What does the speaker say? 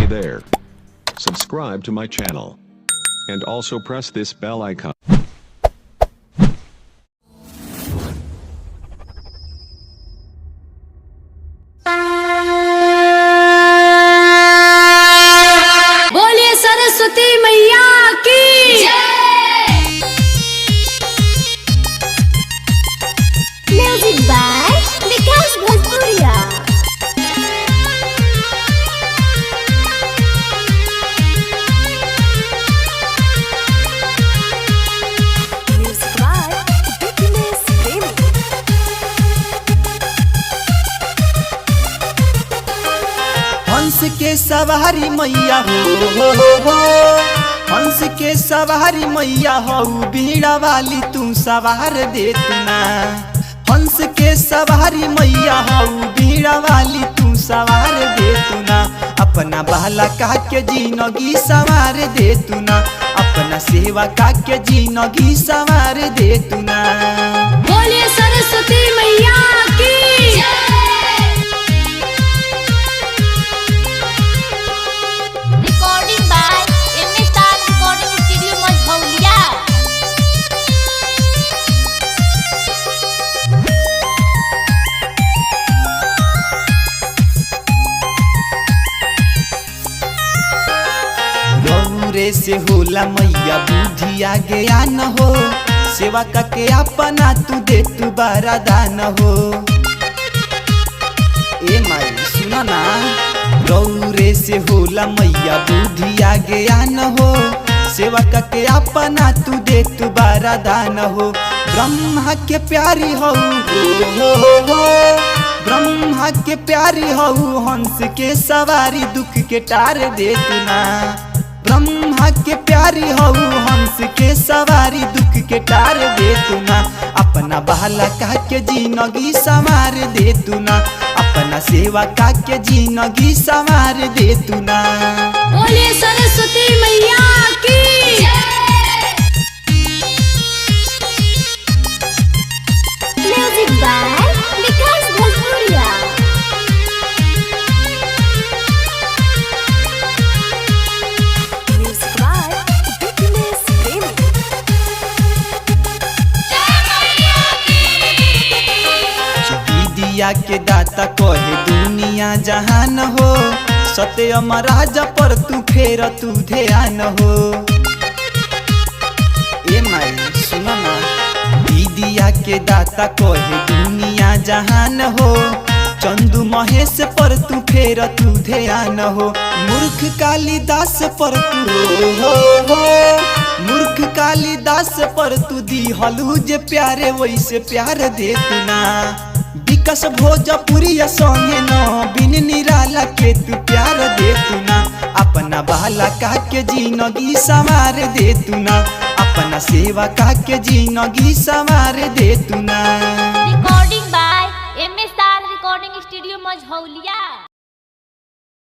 Hey there. Subscribe to my channel. And also press this bell icon. बोलिए सरस्वती मैया की music by विकास भोजपुरिया। हंस के सवारी मैया हो हंस के सवारी मैया हो बीड़ा वाली तू सवार दे तुना। हंस के सवारी मैया हो बीड़ा वाली तू सवार दे तुना। अपना बाला का के जिंदगी सवार दे तुना। अपना सेवा का के जिंदगी सवार दे तुना। बोलिए सरस्वती मैया की recording by MS star recording studio Majhaulia. रौरे से होला मैया बुद्धि आगे आन हो। सेवा के अपना तू दे तू बड़ा दान हो। ए माई सुना ना रौरे से होला मैया बुद्धि आगे आन हो। सेवा के अपना तू दे तू बड़ा दान हो। ब्रह्मा के प्यारी हो ब्रह्मा के प्यारी हो। हंस के सवारी दुख के टार दे तू ना। ब्रह्मा के प्यारी हो हंस के सवारी दुख के टार दे तू ना। अपना बहला का के जिंदगी संवार दे तू ना। अपना सेवा का के जिंदगी संवार दे तू ना। बोलिए सरस्वती मैया की म्यूजिक बाय विकास भोजपुरिया। विद्या के दाता कहे दुनिया जहान हो। सत्य महाराज पर तू फेर तू ध्यान हो। ए माई सुनो ना विद्या के दाता कहे दुनिया जहान हो। चंदू महेश पर तू फेर तू ध्यान हो। मूर्ख कालिदास पर तू हो मूर्ख कालिदास पर तू दिहलू जे प्यारे वैसे प्यार दे तू ना। विकास भोजपुरी संगे न बिन निराला के तू प्यार दे तू ना। अपना बाला का के जिंदगी संवार दे तू ना। अपना सेवा का के जिंदगी संवार दे तू ना। Recording by MS star recording studio Majhaulia.